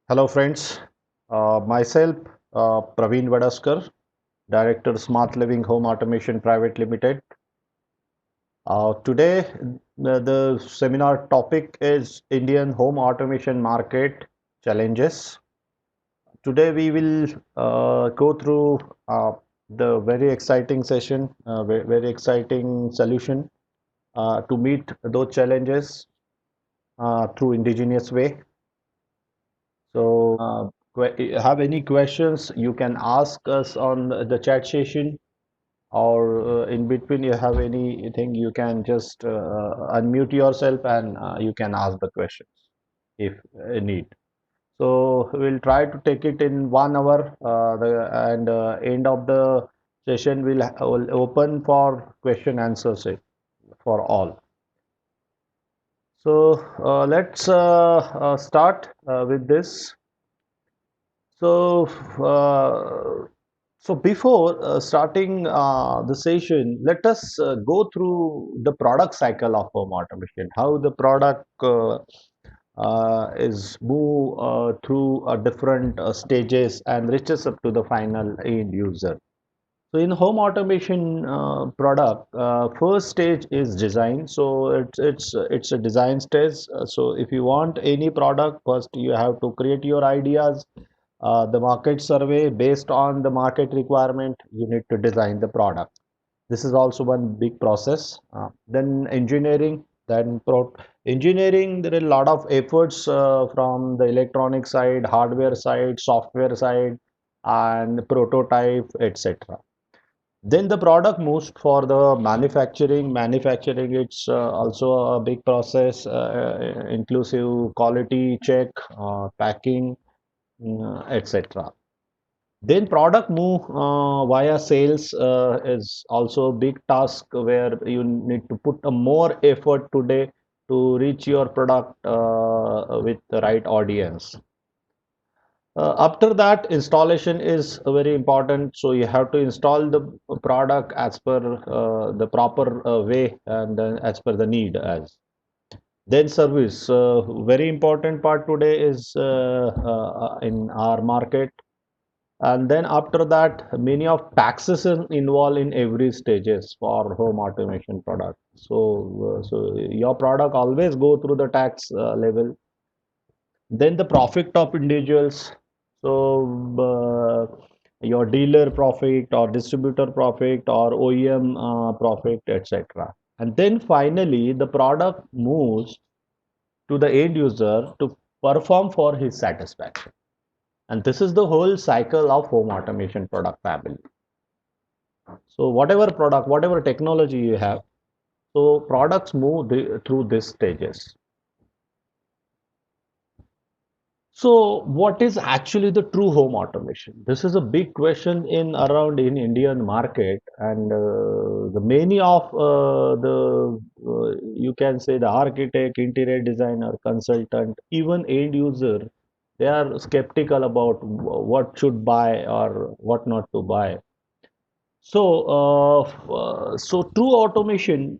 Hello, friends. Myself, Praveen Vadaskar, Director, Smart Living Home Automation Private Limited. Today, the seminar topic is Indian home automation market challenges. Today, we will go through the very exciting session, very exciting solution to meet those challenges through indigenous way. So, have any questions, you can ask us on the chat session, or in between you have anything, you can just unmute yourself and you can ask the questions if need. So, we'll try to take it in 1 hour, and end of the session will open for question answers for all. So, let's start with this. So, before starting the session, let us go through the product cycle of home automation. How the product is move through different stages and reaches up to the final end user. So in home automation product, first stage is design. So it's a design stage. So if you want any product, first you have to create your ideas, the market survey based on the market requirement. You need to design the product. This is also one big process. Then engineering, then pro engineering. There are a lot of efforts from the electronic side, hardware side, software side, and prototype, etc. Then the product moves for the manufacturing. Manufacturing, it's also a big process, inclusive quality check, packing, etc. Then product move via sales is also a big task where you need to put a more effort today to reach your product with the right audience. After that, installation is very important. So you have to install the product as per the proper way and then as per the need as. Then service, very important part today is in our market. And then after that, many of taxes is involved in every stages for home automation product. So your product always go through the tax level. Then the profit of individuals. So your dealer profit or distributor profit or OEM profit, etc. And then finally, the product moves to the end user to perform for his satisfaction. And this is the whole cycle of home automation product family. So whatever product, whatever technology you have, so products move through these stages. So what is actually the true home automation? This is a big question in around in Indian market, and the many of the you can say the architect, interior designer, consultant, even end user, they are skeptical about what should buy or what not to buy. So true automation,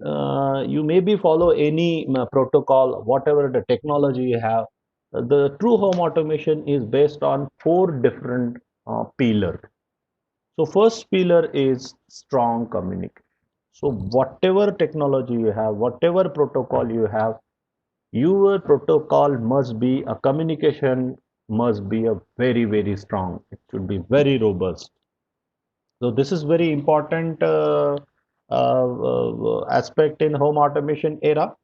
you maybe follow any protocol, whatever the technology you have. The true home automation is based on four different pillars. So first pillar is strong communication. So whatever technology you have, whatever protocol you have, your protocol must be a communication must be a very strong. It should be very robust. So this is very important aspect in home automation era.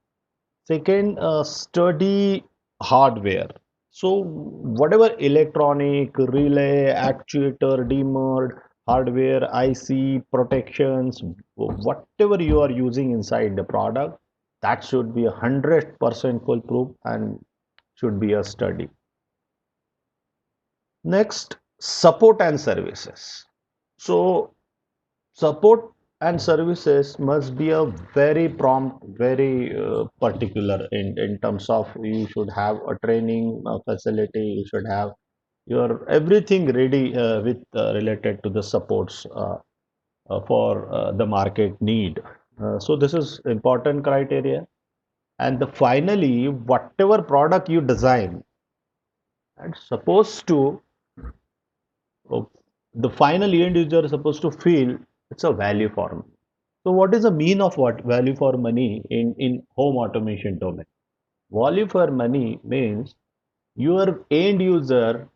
Second, sturdy hardware. So whatever electronic, relay, actuator, demer, hardware, IC, protections, whatever you are using inside the product, that should be 100% foolproof and should be a sturdy. Next, support and services. So support and services must be a very prompt, very particular in terms of you should have a training facility, you should have your everything ready with related to the supports for the market need. So this is important criteria. And finally, whatever product you design, and supposed to uh, the final end user is supposed to feel it's a value for me. So what is the mean of what value for money in home automation domain? Value for money means your end user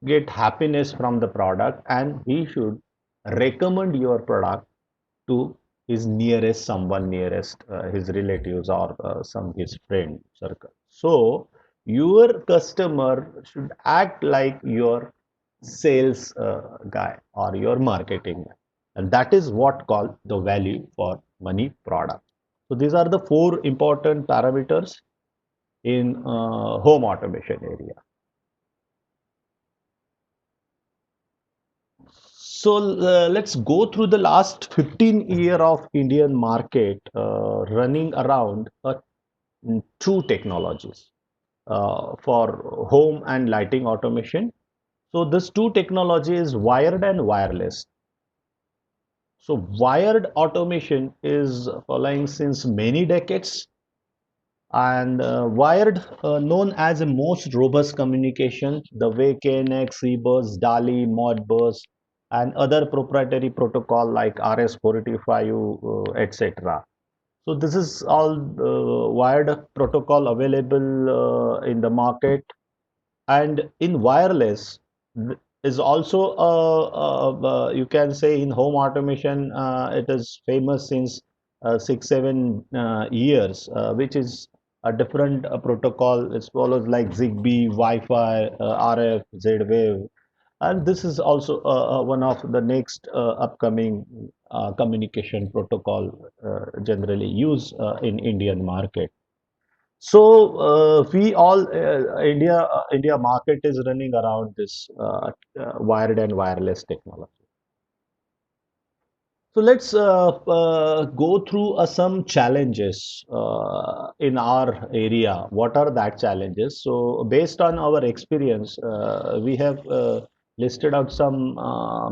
get happiness from the product and he should recommend your product to his nearest someone nearest his relatives or some his friend circle. So your customer should act like your sales guy or your marketing guy, and that is what called the value for money product. So these are the four important parameters in home automation area. So let's go through the last 15 year of Indian market running around two technologies for home and lighting automation. So this two technology is wired and wireless. So wired automation is following since many decades, and wired known as a most robust communication the way KNX, eBus, DALI, Modbus and other proprietary protocol like RS485 etc. So this is all wired protocol available in the market, and in wireless is also you can say in home automation it is famous since 6 7 years, which is a different protocol. It follows like Zigbee, Wi-Fi, RF, Z-Wave, and this is also one of the next upcoming communication protocol generally used in Indian market. So we all India market is running around this wired and wireless technology. So let's go through some challenges in our area. What are that challenges? So based on our experience, we have listed out some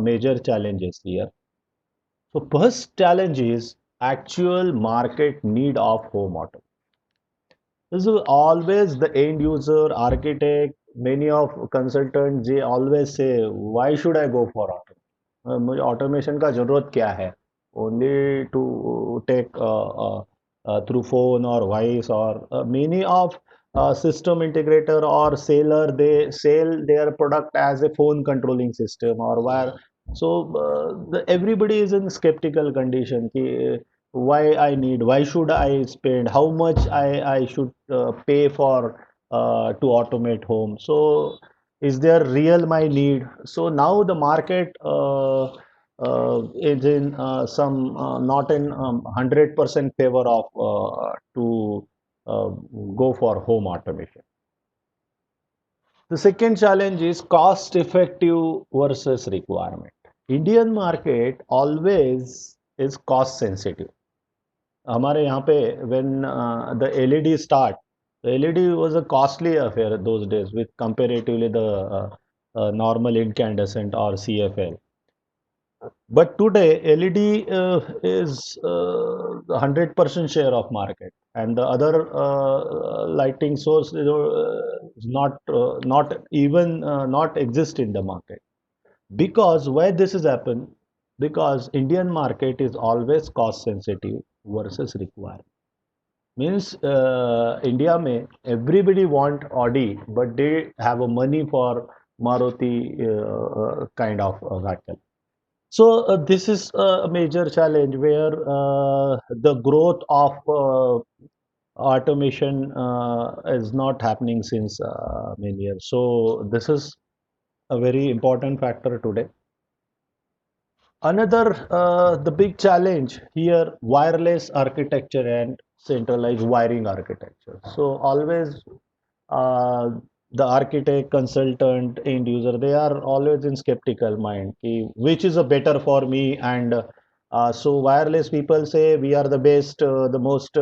major challenges here. So first challenge is actual market need of home automation. This is always the end user, architect, many of consultants, they always say, why should I go for automation? मुझे automation का जरूरत क्या है? Only to take through phone or voice or many of system integrator or seller, they sell their product as a phone controlling system or wire. So everybody is in skeptical condition. कि, why I need, why should I spend, how much I should pay for to automate home. So is there real my need? So now the market is in some not in 100% favor of to uh, go for home automation. The second challenge is cost effective versus requirement. Indian market always is cost sensitive. हमारे यहाँ पे when the LED start, the LED was a costly affair those days with comparatively the normal incandescent or CFL. But today LED is 100% share of market, and the other lighting source is not even not exist in the market. Because why this has happened? Because Indian market is always cost sensitive versus required. Means India may everybody want Audi, but they have a money for Maruti kind of vehicle. So this is a major challenge where the growth of automation is not happening since many years. So this is a very important factor today. Another, the big challenge here, wireless architecture and centralized wiring architecture. So always uh, the architect, consultant, end user, they are always in skeptical mind, ki, which is a better for me. And so wireless people say we are the best, the most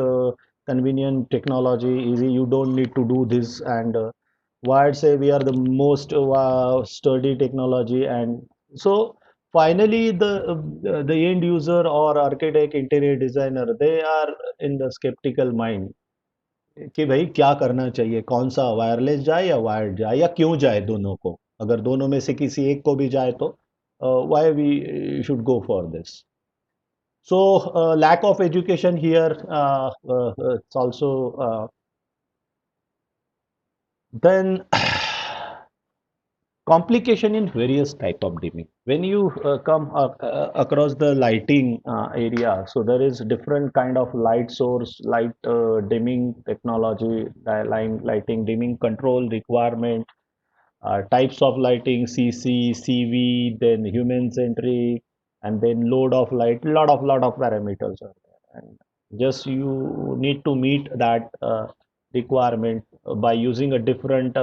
convenient technology, easy, you don't need to do this. And wired say we are the most sturdy technology. And so finally the end user or architect, interior designer, they are in the skeptical mind. कि भाई क्या करना चाहिए, कौन सा wireless जाए या wired जाए, या क्यों जाए दोनों को, अगर दोनों में से किसी एक को भी जाए तो why we should go for this. So lack of education here, it's also then complication in various type of dimming. When you come across the lighting area, so there is different kind of light source, light dimming technology, lighting dimming control requirement, types of lighting, CC, CV, then human centric, and then load of light, lot of parameters are there. And just you need to meet that requirement by using a different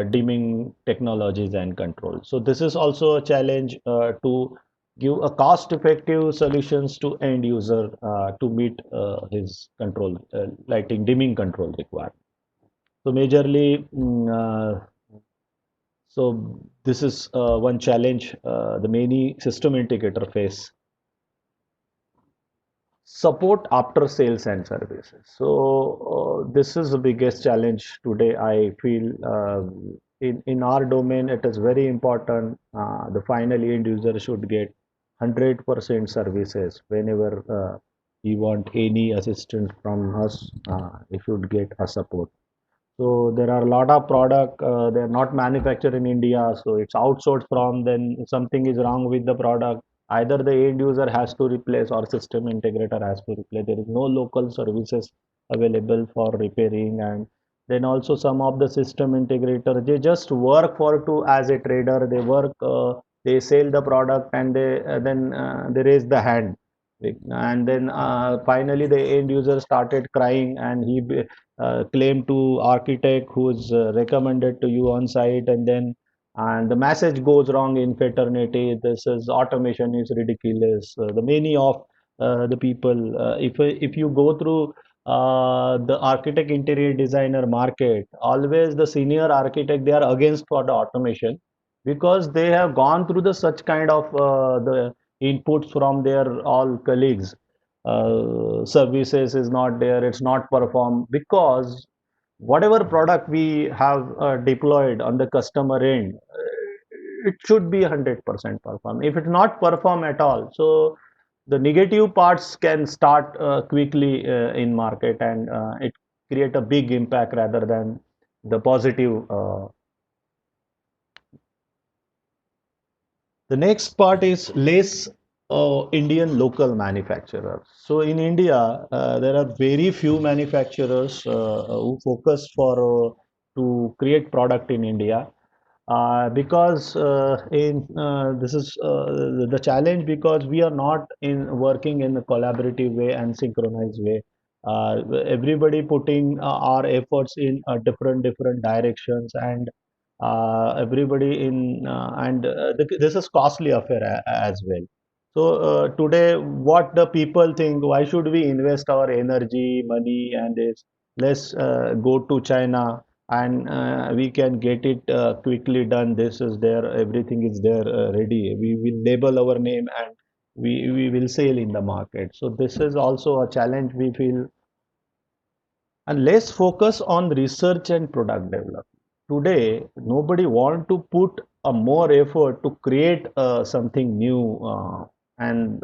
dimming technologies and controls. So this is also a challenge to give a cost-effective solutions to end user to meet his control lighting dimming control requirement. So majorly, so this is one challenge the many system integrator face. Support after sales and services. So this is the biggest challenge today. I feel in our domain it is very important. The final end user should get 100% services whenever he want any assistance from us. He should get a support. So there are a lot of product they're not manufactured in India, so it's outsourced from. Then something is wrong with the product. Either the end user has to replace or system integrator has to replace. There is no local services available for repairing, and then also some of the system integrator they just work for to as a trader. They work, they sell the product and they raise the hand, and then finally the end user started crying and he claim to architect who's recommended to you on site, and then and the message goes wrong in fraternity. This is automation is ridiculous. The many of the people, if you go through the architect interior designer market, always the senior architect they are against for the automation because they have gone through the such kind of the inputs from their all colleagues. Services is not there, it's not performed because whatever product we have deployed on the customer end, it should be 100% perform. If it's not perform at all, so the negative parts can start quickly in market, and it create a big impact rather than the positive. The next part is less Indian local manufacturers. So in India, there are very few manufacturers who focus for to create product in India. Because in this is the challenge because we are not in working in a collaborative way and synchronized way. Everybody putting our efforts in different directions, and everybody in and this is costly affair as well. So today what the people think, why should we invest our energy money and this, let's go to China and we can get it quickly done. This is there, everything is there ready, we will label our name and we will sell in the market. So this is also a challenge we feel, and less focus on research and product development. Today, nobody want to put a more effort to create something new and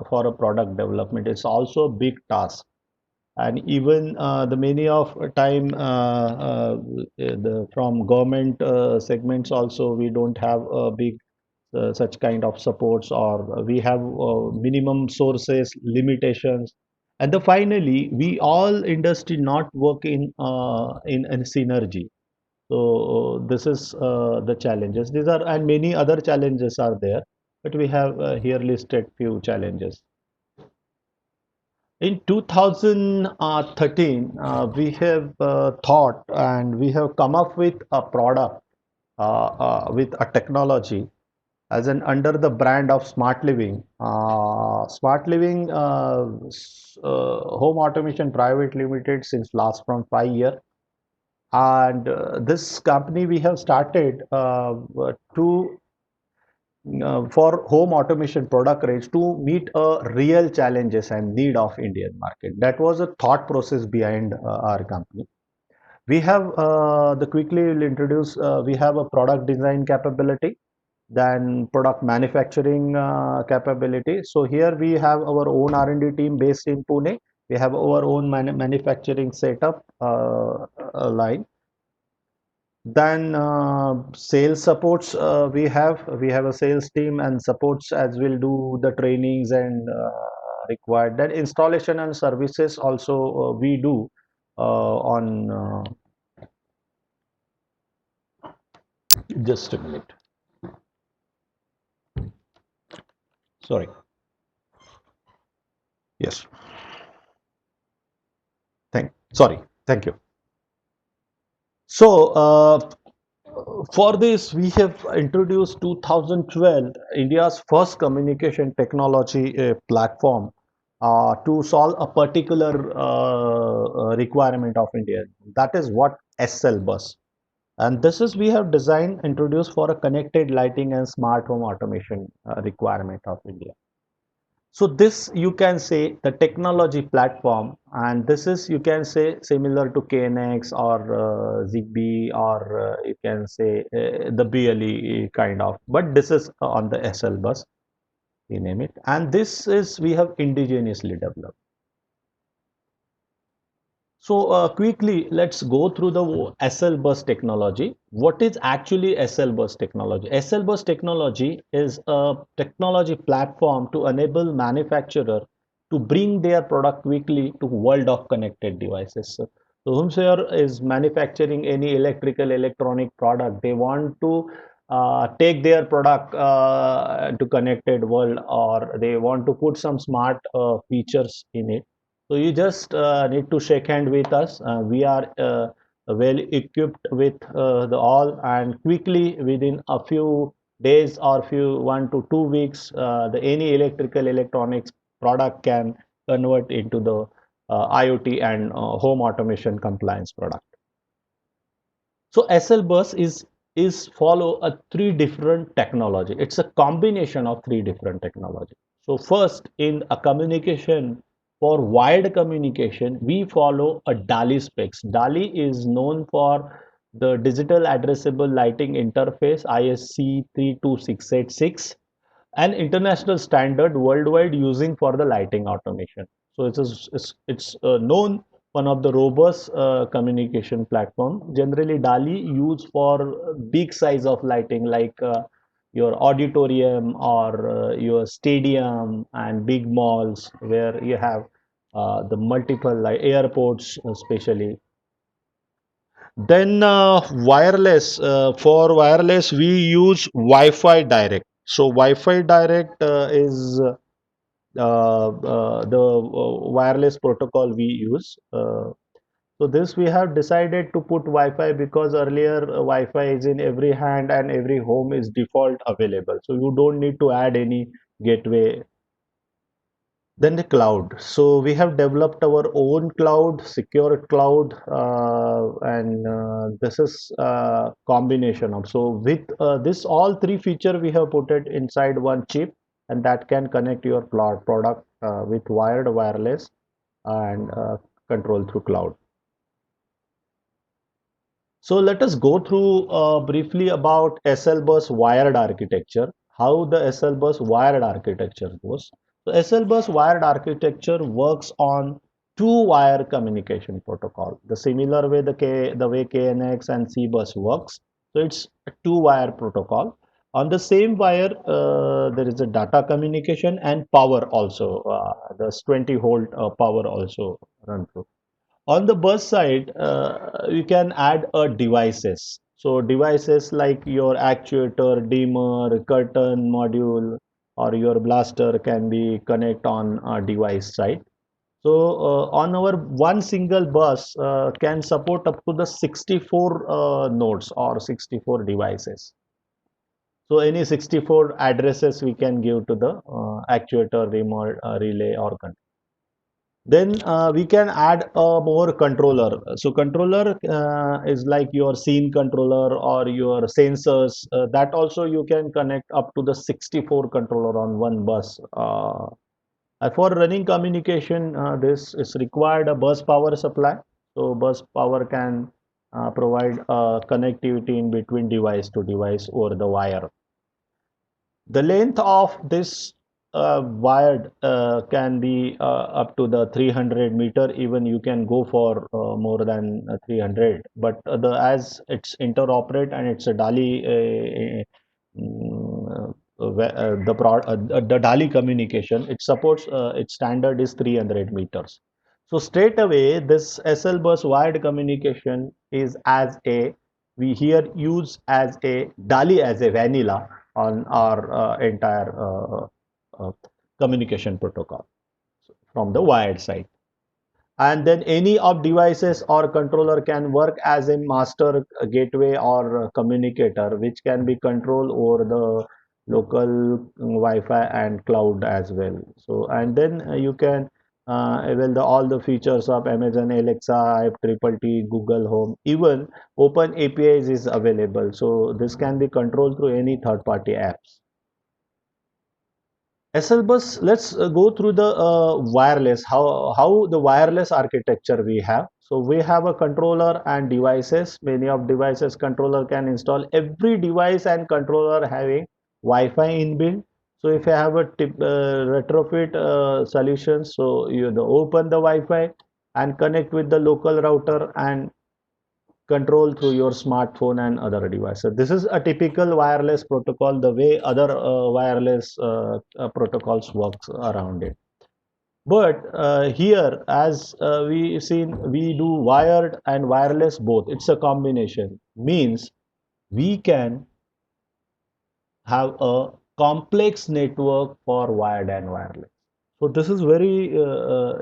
for a product development. It's also a big task. And even the many of time the from government segments also we don't have a big such kind of supports, or we have minimum sources limitations, and the finally we all industry not work in synergy. So this is the challenges, these are, and many other challenges are there, but we have here listed few challenges. In 2013 we have thought and we have come up with a product with a technology as an under the brand of Smart Living. Smart Living Home Automation Private Limited since last from 5 years. And this company we have started to for home automation product range to meet real challenges and need of Indian market. That was a thought process behind our company. We have the quickly will introduce. We have a product design capability, then product manufacturing capability. So here we have our own R&D team based in Pune. We have our own manufacturing setup line. Then sales supports we have a sales team and supports as will do the trainings and required. Then installation and services also we do on just a minute. Sorry. Yes. Sorry. Thank you. So for this, we have introduced 2012 India's first communication technology platform to solve a particular requirement of India. That is what SL bus. And this is we have designed introduced for a connected lighting and smart home automation requirement of India. So this you can say the technology platform, and this is you can say similar to KNX or Zigbee or you can say the BLE kind of, but this is on the SL bus, we name it, and this is we have indigenously developed. So quickly, let's go through the SL bus technology. What is actually SL bus technology? SL bus technology is a technology platform to enable manufacturer to bring their product quickly to world of connected devices. So whomsoever is manufacturing any electrical electronic product, they want to take their product to connected world, or they want to put some smart features in it. So you just need to shake hand with us. We are well equipped with the all, and quickly within a few days or few 1 to 2 weeks, the any electrical electronics product can convert into the IoT and home automation compliance product. So SL bus is follow a three different technology. It's a combination of three different technology. So first in a communication, for wired communication, we follow a DALI specs. DALI is known for the digital addressable lighting interface ISC 32686, an international standard worldwide using for the lighting automation. So it's known one of the robust communication platform. Generally, DALI used for big size of lighting like your auditorium or your stadium and big malls where you have the multiple like airports especially. Then for wireless we use Wi-Fi direct. So Wi-Fi direct is the wireless protocol we use. So this we have decided to put Wi-Fi because earlier Wi-Fi is in every hand and every home is default available. So you don't need to add any gateway. Then the cloud. So we have developed our own cloud, secure cloud, and this is a combination of. So with this all three feature we have put it inside one chip, and that can connect your cloud product with wired, wireless, and control through cloud. So let us go through briefly about SL bus wired architecture, how the SL bus wired architecture goes. So SL bus wired architecture works on two wire communication protocol. The similar way the way KNX and C bus works. So it's a two wire protocol. On the same wire, there is a data communication and power also. There's 20 volt power also run through. On the bus side, you can add devices. So devices like your actuator, dimmer, curtain module, or your blaster can be connect on a device side. So on our one single bus can support up to the 64 nodes or 64 devices. So any 64 addresses we can give to the actuator, remote, relay or control. Then we can add a more controller. So controller is like your scene controller or your sensors. That also you can connect up to the 64 controller on one bus. For running communication, this is required a bus power supply. So bus power can provide connectivity in between device to device over the wire. The length of this wired can be up to the 300 meter. Even you can go for more than 300. But as it's interoperate and it's a DALI, the DALI communication, it supports its standard is 300 meters. So straight away, this SL bus wired communication is as a we here use as a DALI as a vanilla on our entire uh, communication protocol from the wired side. And then any of devices or controller can work as a master gateway or communicator, which can be controlled over the local Wi-Fi and cloud as well. So, and then you can avail all the features of Amazon Alexa, Triple T, Google Home, even Open APIs is available. So this can be controlled through any third-party apps. SL bus, let's go through the wireless, how the wireless architecture we have. So we have a controller and devices. Many of devices controller can install. Every device and controller having Wi-Fi inbuilt. So if you have a retrofit solution, so you open the Wi-Fi and connect with the local router and control through your smartphone and other devices. This is a typical wireless protocol, the way other wireless protocols works around it. But here, as we seen, we do wired and wireless both. It's a combination. Means we can have a complex network for wired and wireless. So this is very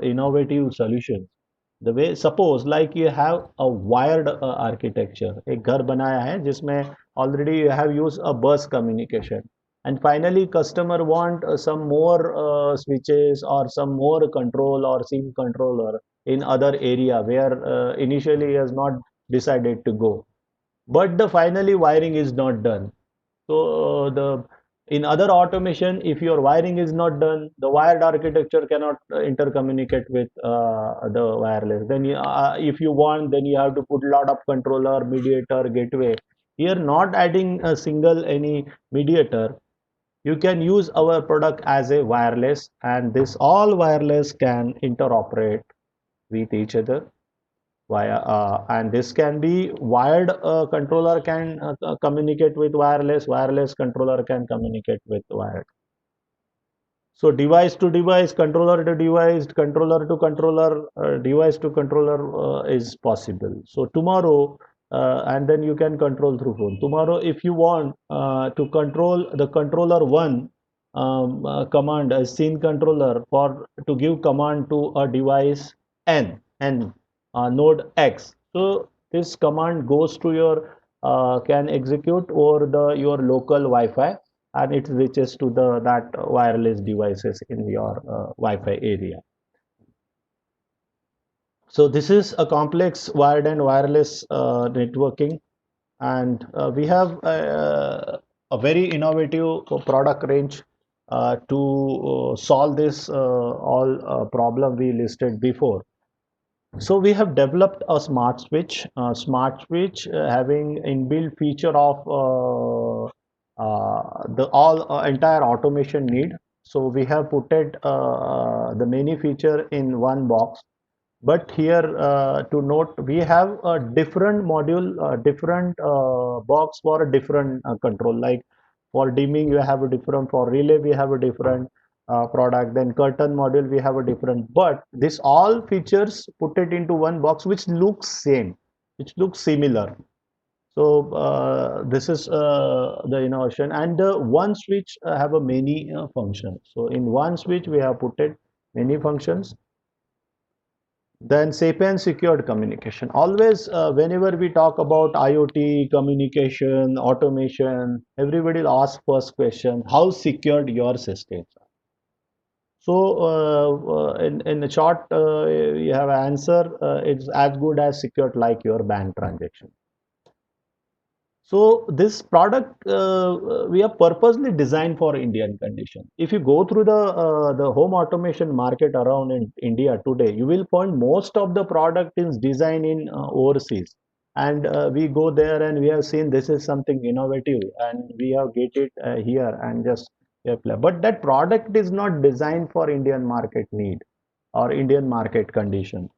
innovative solution. The way suppose like you have a wired architecture, एक घर बनाया है जिसमें already you have used a bus communication, and finally customer want some more switches or some more control or SIM controller in other area where initially he has not decided to go, but the finally wiring is not done. So the in other automation, if your wiring is not done, the wired architecture cannot intercommunicate with the wireless. Then if you want, then you have to put a lot of controller, mediator, gateway. Here, not adding a single any mediator, you can use our product as a wireless, and this all wireless can interoperate with each other via and this can be wired controller can communicate with wireless controller can communicate with wired. So device to device, controller to device, controller to controller, device to controller is possible. So tomorrow, and then you can control through phone. Tomorrow, if you want to control the controller one command, a scene controller for to give command to a device N node X. So this command goes to your can execute over the your local Wi-Fi, and it reaches to the that wireless devices in your Wi-Fi area. So this is a complex wired and wireless networking, and we have a very innovative product range to solve this all problem we listed before. So we have developed a smart switch having inbuilt feature of the all entire automation need. So we have put it the many feature in one box. But here to note, we have a different module, different box for a different control. Like for dimming, you have a different. For relay, we have a different product. Then curtain module, we have a different. But this all features put it into one box, which looks same, which looks similar. So this is the innovation. And one switch have a many functions. So in one switch, we have put it many functions. Then Sapien secured communication. Always, whenever we talk about IoT, communication, automation, everybody will ask first question, how secured your systems are. So in a short, you have an answer. It's as good as secured like your bank transaction. So this product we have purposely designed for Indian condition. If you go through the home automation market around in India today, you will find most of the product is designed in overseas. And we go there and we have seen this is something innovative, and we have get it here and just apply. But that product is not designed for Indian market need or Indian market condition.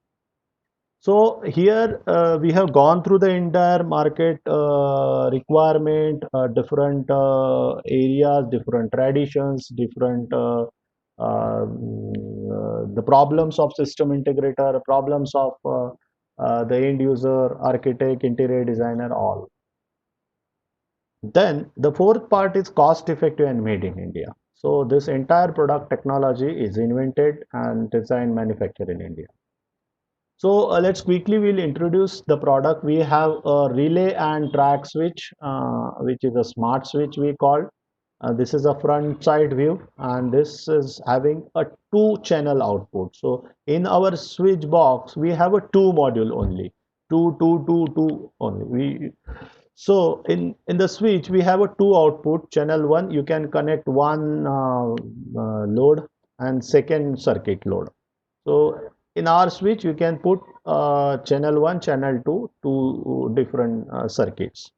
So here we have gone through the entire market requirement, different areas, different traditions, different the problems of system integrator, problems of the end user, architect, interior designer, all. Then the fourth part is cost effective and made in India. So this entire product technology is invented and designed manufactured in India. So let's quickly we'll introduce the product. We have a relay and track switch, which is a smart switch we call. This is a front side view, and this is having a two channel output. So in our switch box, we have a two module only, two only. So in the switch we have a two output. Channel one you can connect one load and second circuit load. So in our switch, you can put channel 1, channel 2, two different circuits.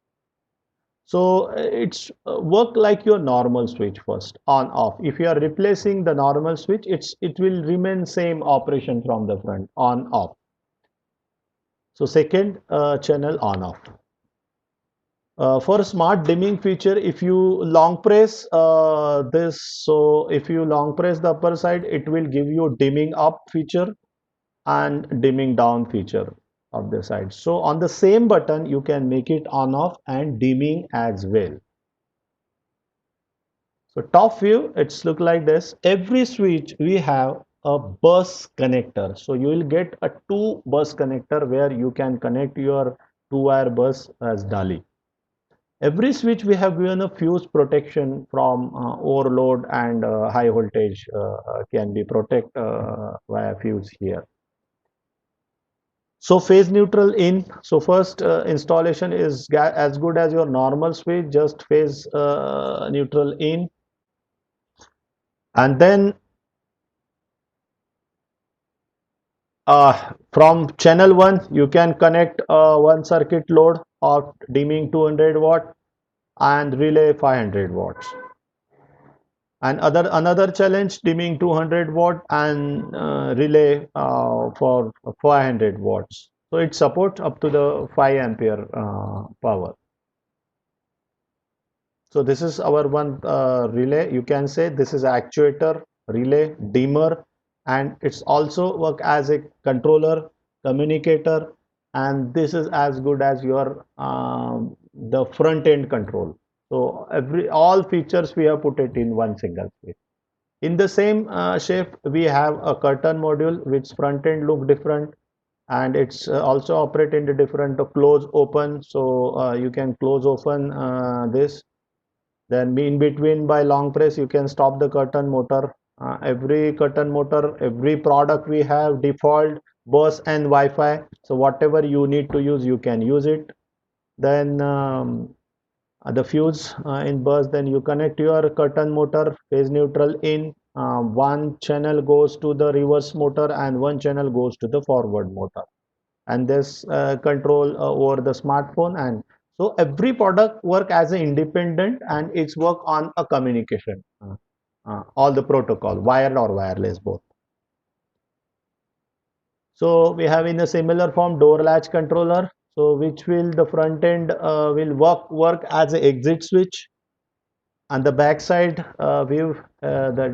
So it's work like your normal switch first, on off. If you are replacing the normal switch, it will remain same operation from the front, on off. So second channel on off. For smart dimming feature, if you long press this, so if you long press the upper side, it will give you dimming up feature and dimming down feature of the side. So on the same button, you can make it on off and dimming as well. So top view, it's look like this. Every switch we have a bus connector. So you will get a two bus connector where you can connect your two wire bus as DALI. Every switch we have given a fuse protection from overload and high voltage can be protect via fuse here. So phase neutral in. So first installation is as good as your normal switch, just phase neutral in, and then from channel 1 you can connect one circuit load of dimming 200 watt and relay 500 watts. And another challenge dimming 200 watt and relay for 500 watts. So it supports up to the 5 ampere power. So this is our one relay. You can say this is actuator, relay, dimmer, and it's also work as a controller, communicator, and this is as good as your the front end control. So every all features we have put it in one single space. In the same shape, we have a curtain module which front end look different, and it's also operate in the different close open. So you can close open this, then in between by long press you can stop the curtain motor. Every curtain motor, every product we have default bus and Wi-Fi, so whatever you need to use you can use it. Then the fuse in bus, then you connect your curtain motor phase neutral in, one channel goes to the reverse motor and one channel goes to the forward motor, and this control over the smartphone. And so every product work as an independent and it's work on a communication, all the protocol wired or wireless both. So we have in a similar form door latch controller, so which will the front end will work as an exit switch, and the back side view that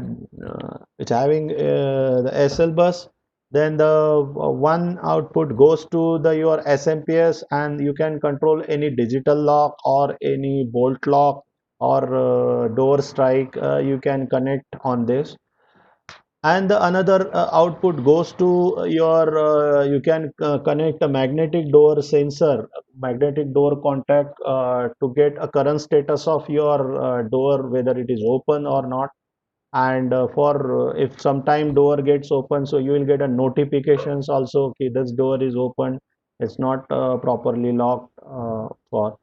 it's having the SL bus. Then the one output goes to the your SMPS, and you can control any digital lock or any bolt lock or door strike, you can connect on this. And the another output goes to your you can connect a magnetic door sensor, magnetic door contact, to get a current status of your door, whether it is open or not. And for if sometime door gets open, so you will get a notifications also, okay, this door is open, it's not properly locked for,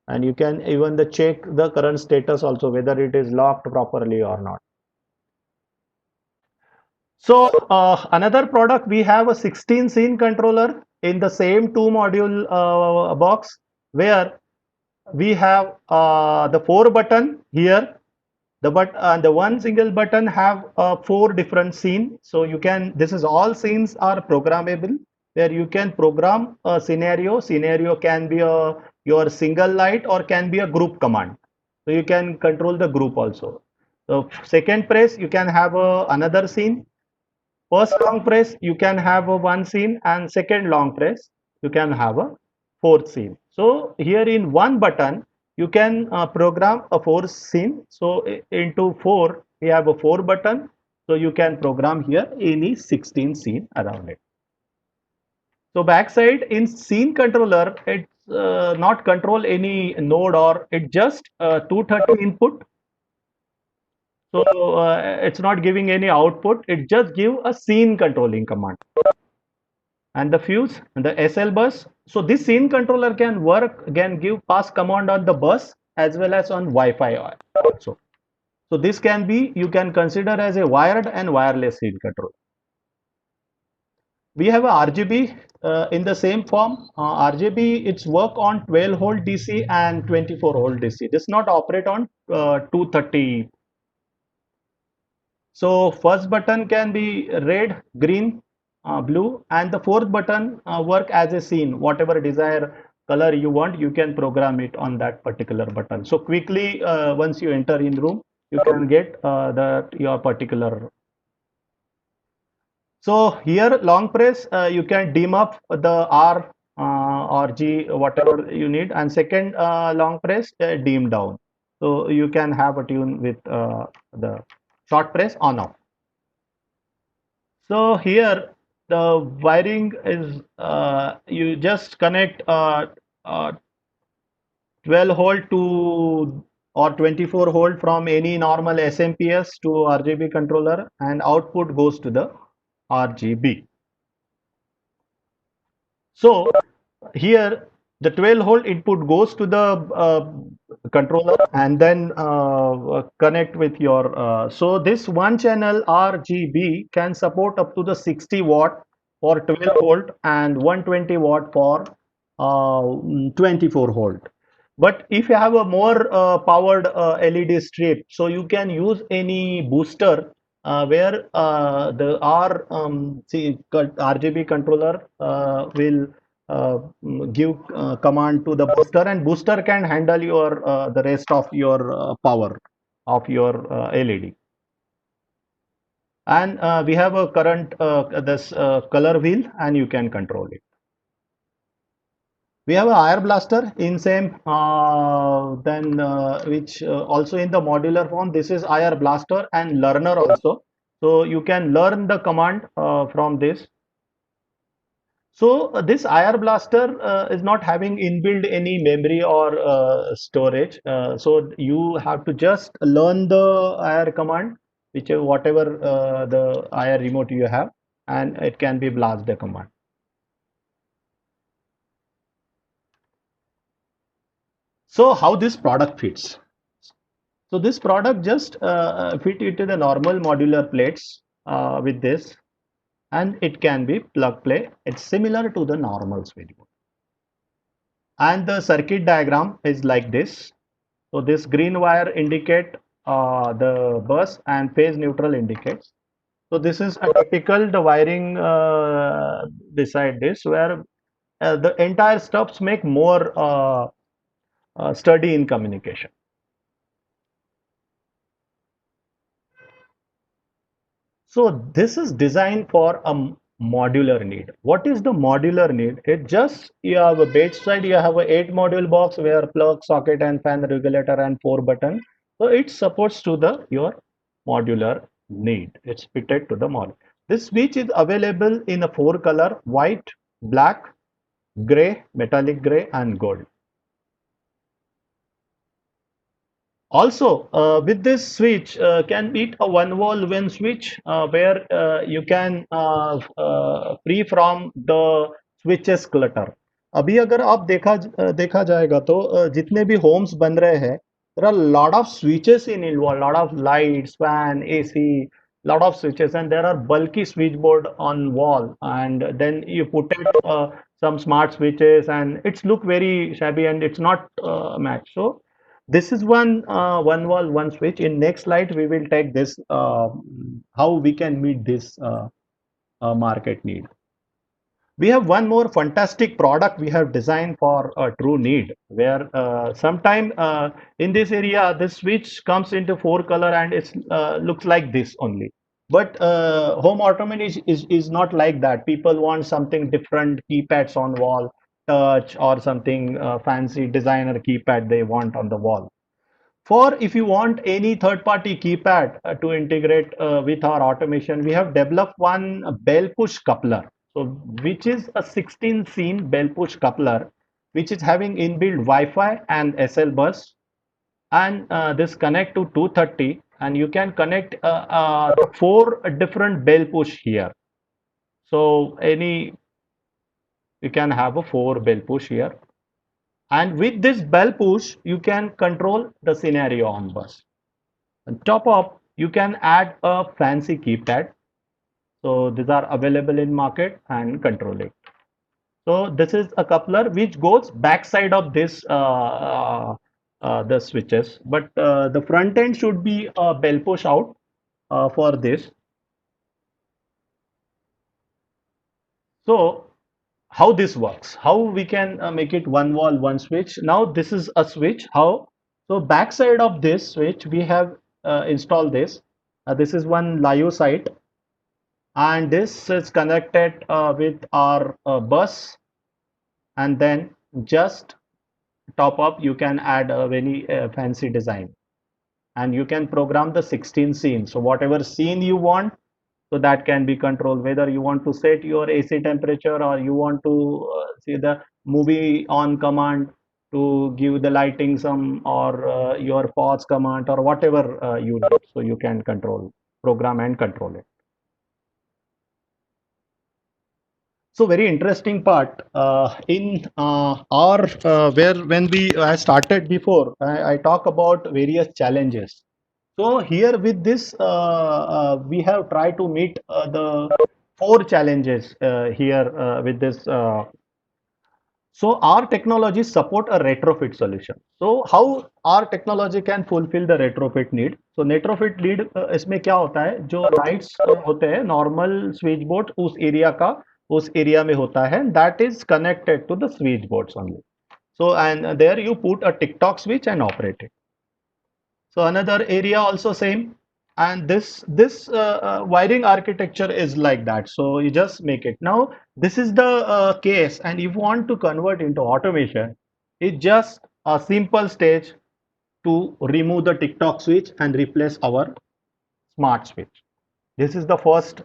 and you can even the check the current status also whether it is locked properly or not. So another product, we have a 16 scene controller in the same two module box, where we have the 4 button here. The one single button have 4 different scene. So you can, this is all scenes are programmable, where you can program a scenario. Scenario can be a your single light or can be a group command. So you can control the group also. So second press you can have another scene. First long press you can have a one scene, and second long press you can have a fourth scene. So here in one button you can program a fourth scene. So into four we have a 4 button. So you can program here any 16 scene around it. So backside in scene controller, it's not control any node, or it just 230 input. So it's not giving any output. It just give a scene controlling command. And the fuse and the SL bus. So this scene controller can give pass command on the bus as well as on Wi-Fi also. So this can be, you can consider as a wired and wireless scene controller. We have a RGB in the same form. RGB, it's work on 12 volt DC and 24 volt DC. This not operate on 230. So first button can be red, green, blue, and the fourth button work as a scene. Whatever desired color you want, you can program it on that particular button. So quickly, once you enter in room, you can get your particular. So here long press, you can dim up the R or G, whatever you need, and second long press, dim down. So you can have a tune with the short press on off. So here the wiring is you just connect uh, 12 volt to or 24 volt from any normal SMPS to RGB controller, and output goes to the RGB. So here the 12 volt input goes to the controller, and then connect with your so this one channel RGB can support up to the 60 watt for 12 volt and 120 watt for 24 volt. But if you have a more powered LED strip, so you can use any booster where the RGB controller will give command to the booster, and booster can handle your the rest of your power of your LED. And we have a current this color wheel, and you can control it. We have a IR blaster in same then which also in the modular form. This is IR blaster and learner also. So you can learn the command from this. So this IR blaster is not having inbuilt any memory or storage. So you have to just learn the IR command, whichever whatever the IR remote you have, and it can be blast the command. So how this product fits? So this product just fit into the normal modular plates with this, and it can be plug play. It's similar to the normal switch board. And the circuit diagram is like this. So this green wire indicate the bus, and phase neutral indicates. So this is a typical the wiring beside this, where the entire stuffs make more sturdy in communication. So this is designed for a modular need. What is the modular need? It just, you have a bedside, you have a 8 module box where plug, socket, and fan regulator and 4 button. So it supports to the your modular need. It's fitted to the model. This switch is available in a 4 color: white, black, gray, metallic gray, and gold. Also, with this switch, can be a one wall one switch where you can free from the switches clutter. अभी अगर आप देखा जाएगा तो जितने भी homes बन रहे हैं, there are a lot of switches in involved, lot of lights, fan, AC, lot of switches, and there are bulky switchboard on wall, and then you put it some smart switches, and it's look very shabby and it's not matched. So this is one wall, one switch. In next slide, we will take this how we can meet this market need. We have one more fantastic product we have designed for a true need, where sometime in this area, this switch comes into four color and it looks like this only. But home automation is not like that. People want something different, keypads on wall, touch or something fancy designer keypad they want on the wall. For if you want any third-party keypad to integrate with our automation, we have developed one bell push coupler. So, which is a 16 scene bell push coupler, which is having inbuilt Wi-Fi and SL bus, and this connect to 230, and you can connect four different bell push here. So, any you can have a four bell push here, and with this bell push, you can control the scenario on bus. On top of, you can add a fancy keypad. So these are available in market and control it. So this is a coupler which goes backside of this the switches, but the front end should be a bell push out for this. So how this works, how we can make it one wall, one switch. Now this is a switch. How? So backside of this switch, we have installed this. This is one LIO site, and this is connected with our bus, and then just top up you can add a very fancy design, and you can program the 16 scenes. So whatever scene you want, so that can be controlled, whether you want to set your AC temperature or you want to see the movie on command to give the lighting some, or your pause command, or whatever you need, so you can control, program and control it. So very interesting part in our where when we I started before, I talk about various challenges. So here with this we have tried to meet the four challenges here with this. So our technology support a retrofit solution. So how our technology can fulfill the retrofit need? So retrofit need इसमें क्या होता है, जो lights होते हैं normal switch board उस area का उस area में होता है, that is connected to the switch boards only. So and there you put a TikTok switch and operate it. So another area also same, and this wiring architecture is like that. So you just make it. Now this is the case, and if you want to convert into automation, it's just a simple stage to remove the TikTok switch and replace our smart switch. This is the first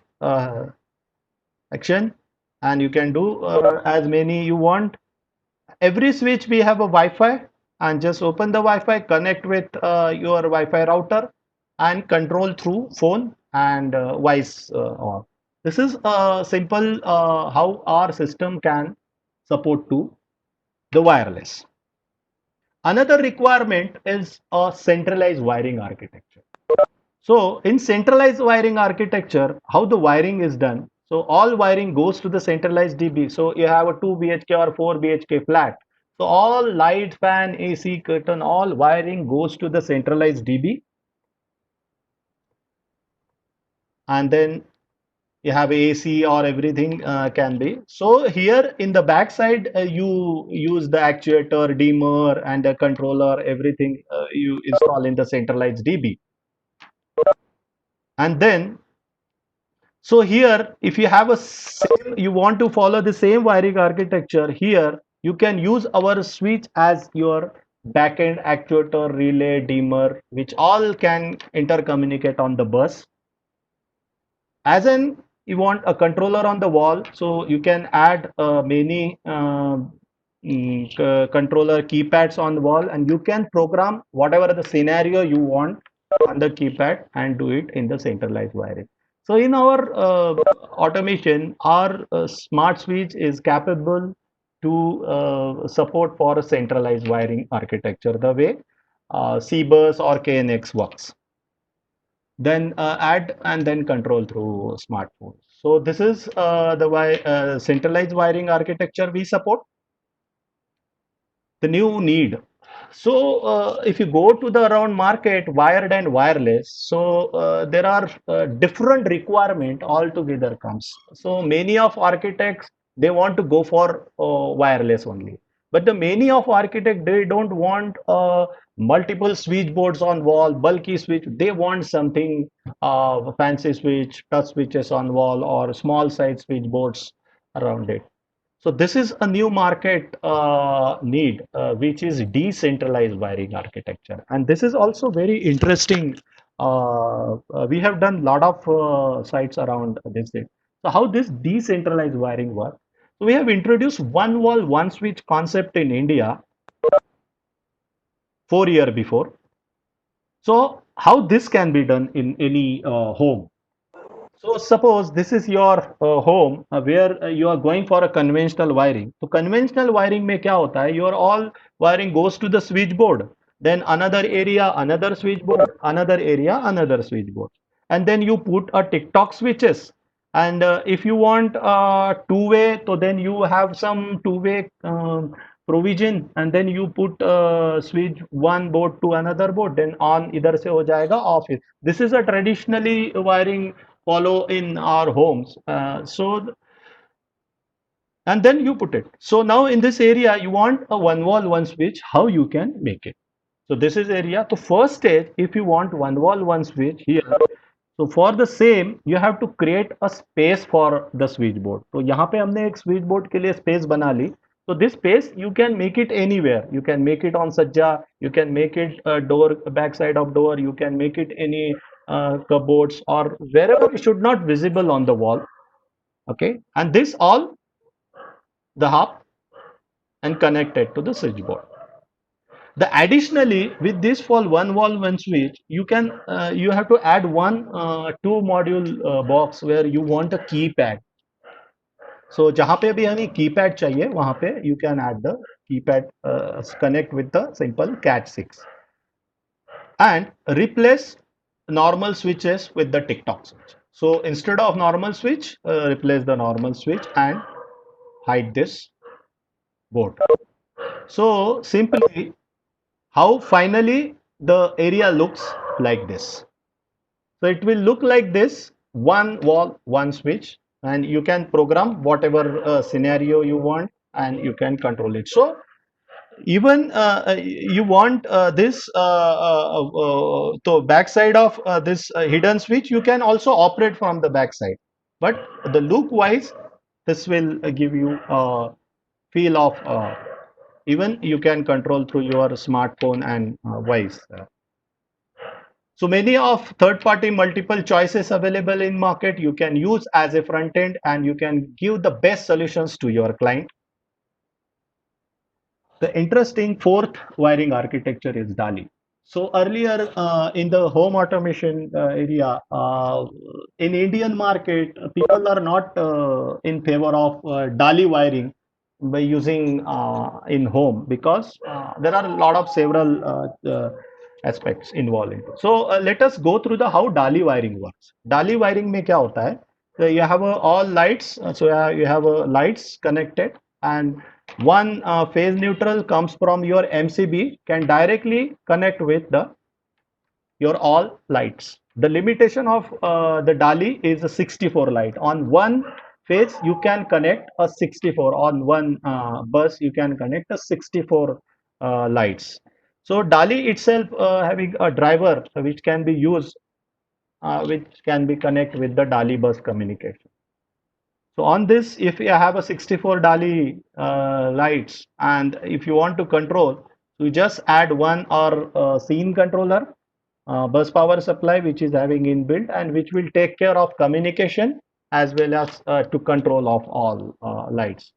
action, and you can do as many you want. Every switch we have a Wi-Fi, and just open the Wi-Fi, connect with your Wi-Fi router, and control through phone and voice on. This is simple how our system can support to the wireless. Another requirement is a centralized wiring architecture. So in centralized wiring architecture, how the wiring is done? So all wiring goes to the centralized DB. So you have a 2 BHK or 4 BHK flat. So all light, fan, AC, curtain, all wiring goes to the centralized DB. And then you have AC or everything can be. So here in the back side, you use the actuator, dimmer, and the controller, everything you install in the centralized DB. And then so here, if you have a same, you want to follow the same wiring architecture here, you can use our switch as your backend actuator, relay, dimmer, which all can intercommunicate on the bus. As in, you want a controller on the wall, so you can add many controller keypads on the wall, and you can program whatever the scenario you want on the keypad and do it in the centralized wiring. So in our automation, our smart switch is capable to support for a centralized wiring architecture the way CBus or KNX works. Then add and then control through smartphones. So this is the centralized wiring architecture we support. The new need. So if you go to the around market, wired and wireless, so there are different requirement altogether comes. So many of architects, they want to go for wireless only. But the many of architects, they don't want multiple switch boards on wall, bulky switch. They want something fancy switch, touch switches on wall, or small size switch boards around it. So this is a new market need, which is decentralized wiring architecture, and this is also very interesting. We have done a lot of sites around this thing. So how this decentralized wiring works? So we have introduced one wall, one switch concept in India 4 years before. So how this can be done in any home? So suppose this is your home where you are going for a conventional wiring. So conventional wiring में क्या होता है? Your all wiring goes to the switchboard. Then another area, another switchboard, another area, another switchboard. And then you put a TikTok switches. And if you want two-way, so then you have some two-way provision, and then you put switch one board to another board. Then on इधर से हो जाएगा off. This is a traditionally wiring follow in our homes. And then you put it. So now in this area, you want a one wall, one switch, how you can make it. So this is area. So first stage, if you want one wall, one switch here, so for the same, you have to create a space for the switchboard. So यहाँ पे हमने एक switchboard के लिए space बना ली. So this space you can make it anywhere. You can make it on sajja. You can make it door back side of door. You can make it any cupboards or wherever it should not visible on the wall. Okay, and this all the hub and connected to the switchboard. The additionally with this for one wall one switch, you can you have to add one two module box where you want a keypad. So जहाँ पे भी हमें keypad चाहिए वहाँ पे you can add the keypad connect with the simple Cat6 and replace normal switches with the TikTok switch. So instead of normal switch, replace the normal switch and hide this board. So simply how finally the area looks like this. So it will look like this, one wall, one switch, and you can program whatever scenario you want and you can control it. So even you want this so backside of this hidden switch, you can also operate from the backside. But the look wise, this will give you a feel of even you can control through your smartphone and voice. So many of third-party multiple choices available in market you can use as a front end and you can give the best solutions to your client. The interesting fourth wiring architecture is DALI. So earlier in the home automation area, in Indian market, people are not in favor of DALI wiring by using in home because there are a lot of several aspects involved in it. So let us go through the how DALI wiring works. DALI wiring में क्या होता है? So you have all lights. So you have lights connected and one phase neutral comes from your MCB can directly connect with the your all lights. The limitation of the DALI is a 64 light. On one phase you can connect a 64. On one bus you can connect a 64 lights. So DALI itself having a driver which can be used which can be connect with the DALI bus communication. So on this, if you have a 64 DALI lights and if you want to control, you just add one or scene controller, bus power supply, which is having inbuilt and which will take care of communication as well as to control of all lights.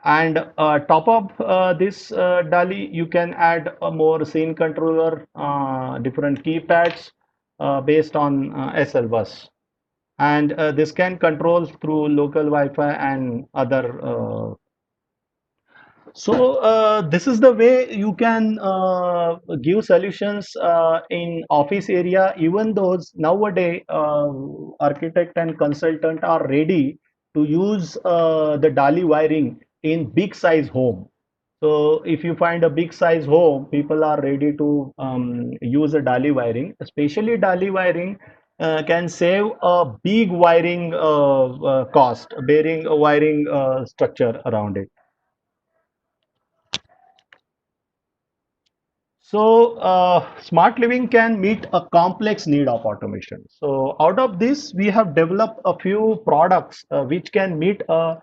And top of this DALI, you can add a more scene controller, different keypads based on SL bus. And this can control through local Wi-Fi and other so this is the way you can give solutions in office area. Even those nowadays architect and consultant are ready to use the DALI wiring in big size home. So if you find a big size home, people are ready to use a DALI wiring. Especially DALI wiring can save a big wiring cost, bearing a wiring structure around it. So, smart living can meet a complex need of automation. So, out of this, we have developed a few products which can meet a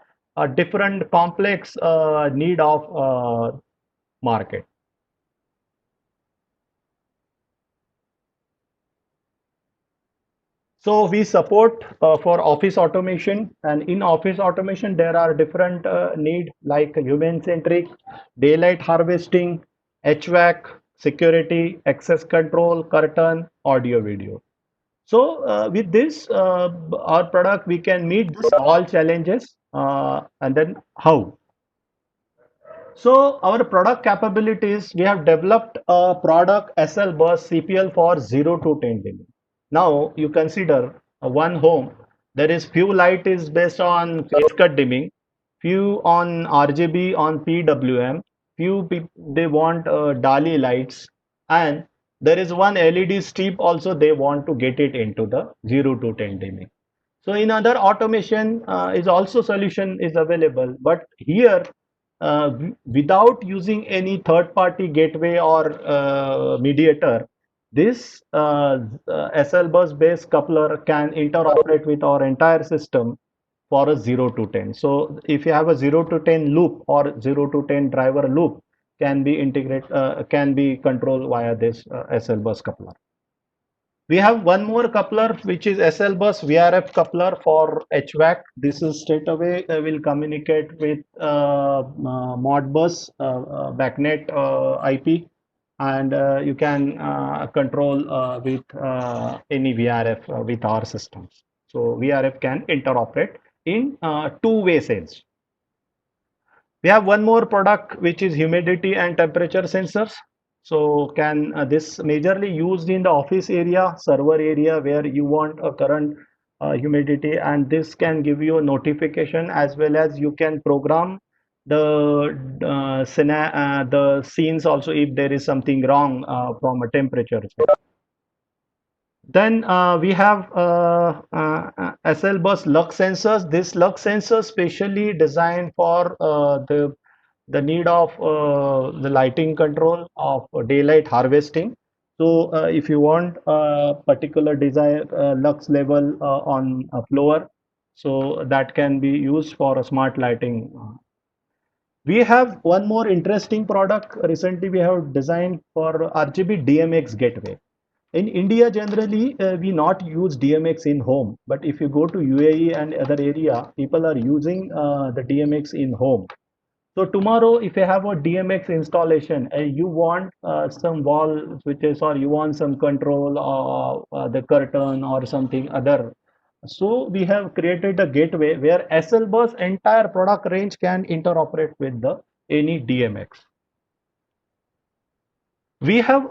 different complex need of market. So, we support for office automation, and in office automation, there are different need like human-centric, daylight harvesting, HVAC, security, access control, curtain, audio, video. So with this, our product, we can meet this all challenges. And then how? So our product capabilities, we have developed a product SL bus CPL for 0 to 10 billion. Now you consider one home, there is few light is based on phase cut dimming, few on RGB on PWM, few people they want DALI lights, and there is one LED strip also they want to get it into the 0 to 10 dimming. So in other automation is also solution is available, but here without using any third party gateway or mediator, this SL bus based coupler can interoperate with our entire system for a 0 to 10. So if you have a 0 to 10 loop or 0 to 10 driver loop can be controlled via this SL bus coupler. We have one more coupler which is SL bus VRF coupler for HVAC. This is straight away will communicate with Modbus backnet IP, and you can control with any VRF with our systems. So VRF can interoperate in two-way sense. We have one more product which is humidity and temperature sensors. So can this majorly used in the office area, server area where you want a current humidity, and this can give you a notification as well as you can program the scenes also if there is something wrong from a temperature. Then we have SL bus lux sensors. This lux sensor specially designed for the need of the lighting control of daylight harvesting. So if you want a particular desired lux level on a floor, so that can be used for a smart lighting. We have one more interesting product recently we have designed for RGB DMX gateway. In India, generally, we not use DMX in home, but if you go to UAE and other area, people are using the DMX in home. So tomorrow, if you have a DMX installation, you want some wall switches or you want some control or the curtain or something other. So we have created a gateway where SL bus entire product range can interoperate with the any DMX. We have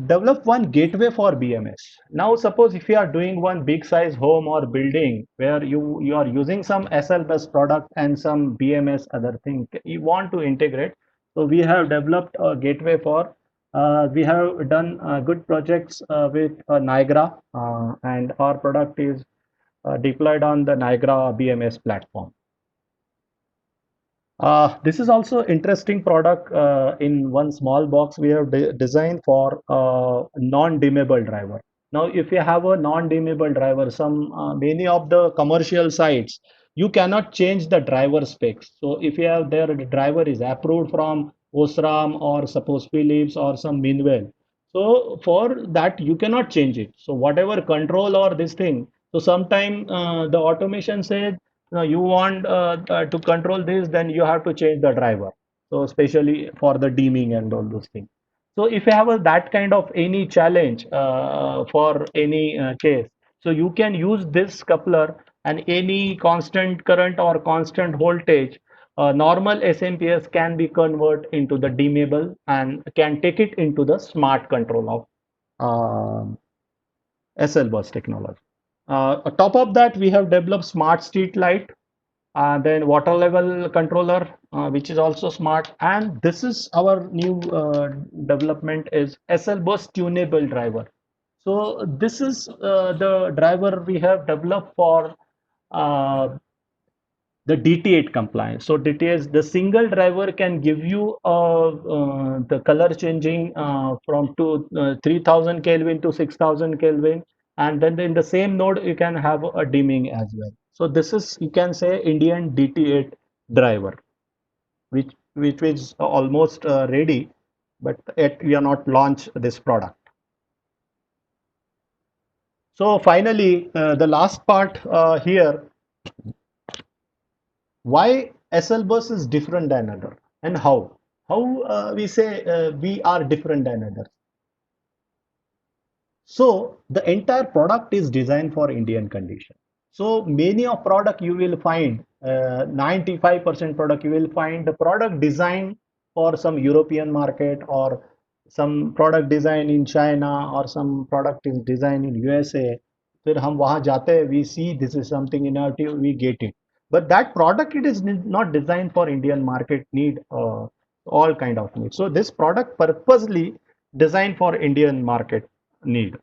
developed one gateway for BMS. Now, suppose if you are doing one big size home or building where you are using some SL bus product and some BMS other thing, you want to integrate. So we have developed a gateway for. We have done good projects with Niagara, and our product is deployed on the Niagara BMS platform. This is also interesting product in one small box we have designed for non-dimmable driver. Now, if you have a non-dimmable driver, some many of the commercial sites, you cannot change the driver specs. So if you have their driver is approved from Osram or suppose Philips or some Minwell. So for that you cannot change it. So whatever control or this thing. So sometime the automation says you want to control this, then you have to change the driver. So especially for the dimming and all those things. So if you have that kind of any challenge for any case, so you can use this coupler, and any constant current or constant voltage, normal SMPS can be converted into the dimmable and can take it into the smart control of SL bus technology. On top of that, we have developed smart street light, then water level controller, which is also smart. And this is our new development is SL bus tunable driver. So this is the driver we have developed for uh, the DT8 compliance. So DT8, the single driver can give you the color changing from 3000 Kelvin to 6000 Kelvin, and then in the same node you can have a dimming as well. So this is, you can say, Indian DT8 driver, which is almost ready, but yet we are not launched this product. So finally, the last part here, why SL bus is different than other, and how we say we are different than others. So the entire product is designed for Indian condition. So many of product you will find 95% product you will find the product designed for some European market, or some product design in China, or some product is designed in USA. फिर हम वहाँ जाते हैं, we see this is something innovative, we get it. But that product, it is not designed for Indian market need, all kind of needs. So this product purposely designed for Indian market need.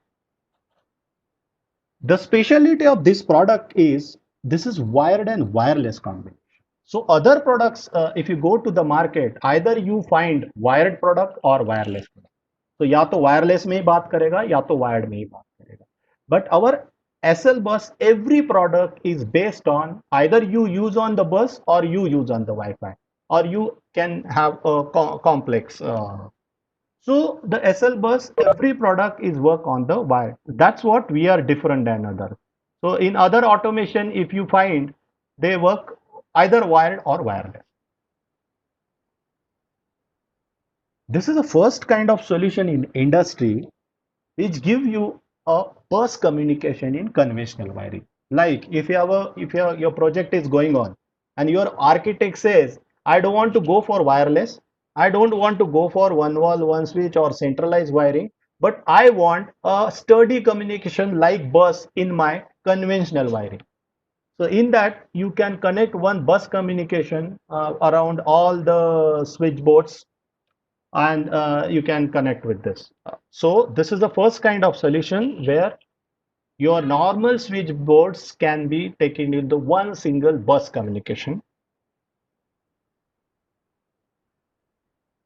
The specialty of this product is this is wired and wireless combination. So other products, if you go to the market, either you find wired product or wireless product. तो या तो wireless में ही बात करेगा, या तो wired में ही बात करेगा. But our SL bus, every product is based on either you use on the bus or you use on the Wi-Fi, or you can have a complex so the SL bus, every product is work on the wire. That's what we are different than others. So in other automation, if you find they work either wired or wireless. This is the first kind of solution in industry which give you a bus communication in conventional wiring. Like if you have if your project is going on and your architect says, I don't want to go for wireless, I don't want to go for one wall, one switch or centralized wiring, but I want a sturdy communication like bus in my conventional wiring. So in that you can connect one bus communication around all the switchboards, and you can connect with this. So this is the first kind of solution where your normal switchboards can be taken into one single bus communication.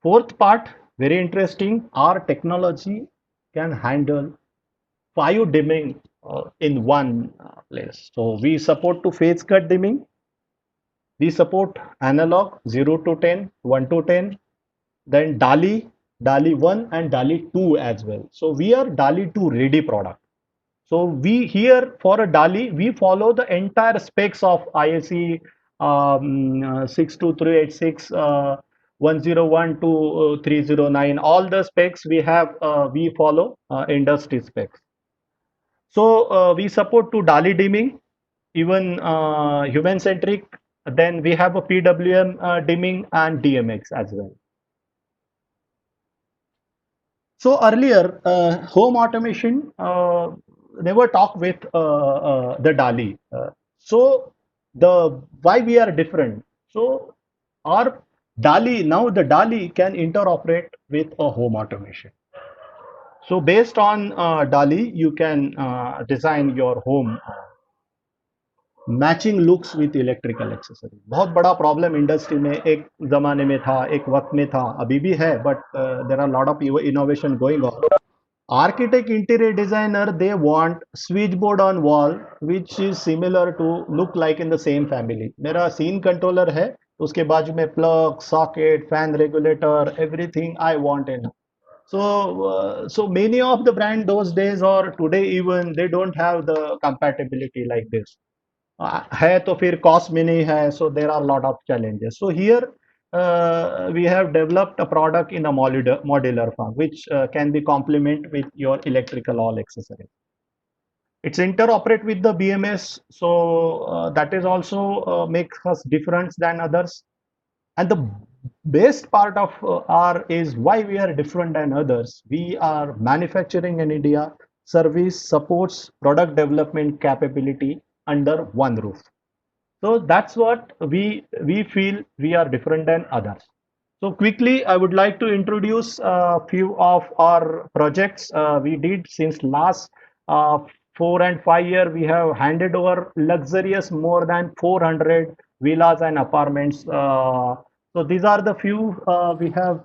Fourth part, very interesting, our technology can handle 5 dimming in one place. So we support to phase cut dimming, we support analog 0 to 10, 1 to 10, then DALI, DALI 1 and DALI 2 as well. So we are DALI 2 ready product. So we here for a DALI, we follow the entire specs of ISE 62386, 101 to 309. All the specs we have, we follow industry specs. So we support to DALI dimming, even human centric. Then we have a PWM dimming and DMX as well. So earlier, home automation never talk with the DALI. So the why we are different. So our DALI, now the DALI can interoperate with a home automation. So based on DALI, you can design your home matching looks with electrical accessory. बहुत बड़ा problem industry में एक जमाने में था, एक वक्त में था, अभी भी है, but there are lot of innovation going on. Architect, interior designer, they want switchboard on wall which is similar to look like in the same family. मेरा scene controller है, उसके बाजू में plug, socket, fan regulator, everything I want in. So many of the brand those days or today even they don't have the compatibility like this. है तो फिर cost में नहीं है, so there are a lot of challenges. So here we have developed a product in a modular form, which can be complement with your electrical all accessories. It's interoperate with the BMS, so that is also makes us different than others. And the best part of our is why we are different than others. We are manufacturing in India, service supports product development capability under one roof. So that's what we feel we are different than others. So quickly, I would like to introduce a few of our projects we did since last uh, 4 and 5 years. We have handed over luxurious more than 400 villas and apartments. So these are the few we have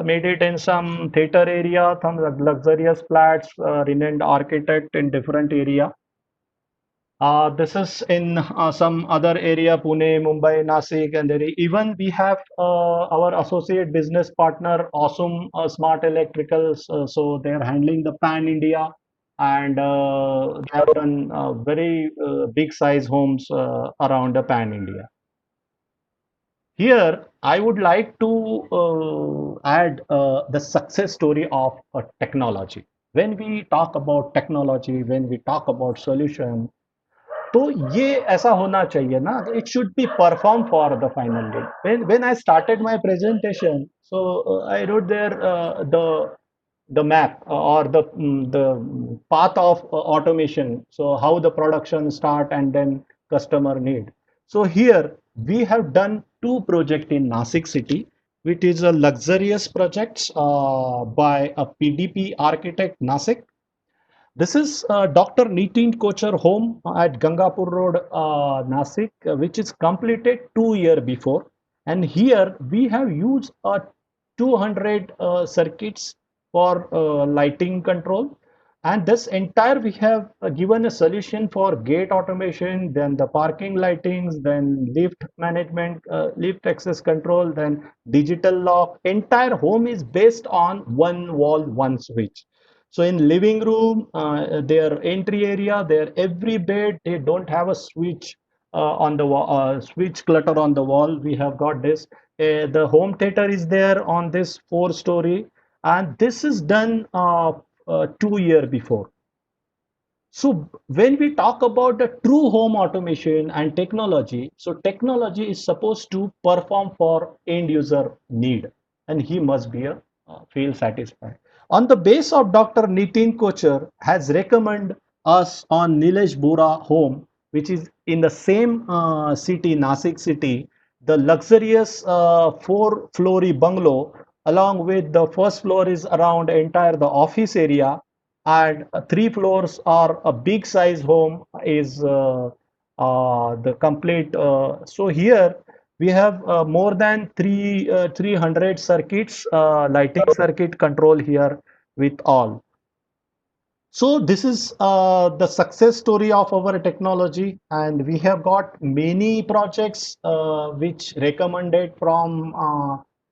made it in some theater area, some luxurious flats, renowned architect in different area. This is in some other area, Pune, Mumbai, Nasik, and there even we have our associate business partner, Awesome Smart Electricals. So they are handling the pan India, and they have done very big size homes around the pan India. Here, I would like to add the success story of technology. When we talk about technology, when we talk about solution, तो ये ऐसा होना चाहिए ना, it should be performed for the final day. When I started my presentation, so I wrote there the map or the path of automation. So how the production start and then customer need. So here we have done two project in Nasik city, which is a luxurious projects by a PDP architect Nasik. This is Dr. Nitin Kochar home at Gangapur Road, Nasik, which is completed 2 years before. And here we have used 200 circuits for lighting control. And this entire we have given a solution for gate automation, then the parking lightings, then lift management, lift access control, then digital lock. Entire home is based on one wall, one switch. So in living room, their entry area, their every bed, they don't have a switch on the wall, switch clutter on the wall. We have got this. The home theater is there on this 4 story, and this is done 2 years before. So when we talk about the true home automation and technology, so technology is supposed to perform for end user need, and he must be a, feel satisfied. On the base of Dr. Nitin Kochar has recommended us on Nilesh Bora home, which is in the same city, Nasik city, the luxurious four-floor bungalow, along with the first floor is around entire the office area, and 3 floors are a big size home is the complete. So here we have more than 300 circuits, lighting circuit control here with all. So this is the success story of our technology, and we have got many projects which recommended from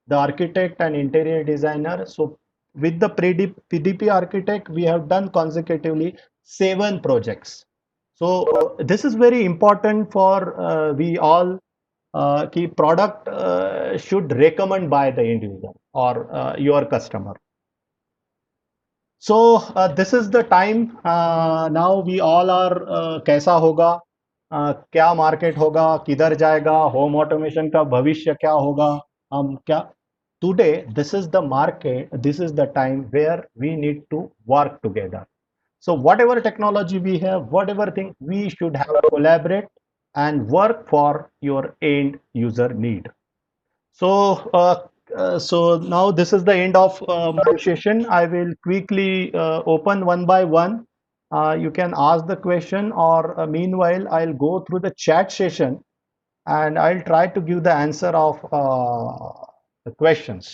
the architect and interior designer. So with the PDP architect, we have done consecutively 7 projects. So this is very important for we all key product should recommend by the end user or your customer. So this is the time. Now we all are कैसा होगा, क्या market होगा, किधर जाएगा, home automation का भविष्य क्या होगा, हम क्या. Today this is the market, this is the time where we need to work together. So whatever technology we have, whatever thing, we should have collaborate and work for your end user need. So, so now this is the end of my session. I will quickly open one by one. You can ask the question, or meanwhile, I'll go through the chat session and I'll try to give the answer of the questions.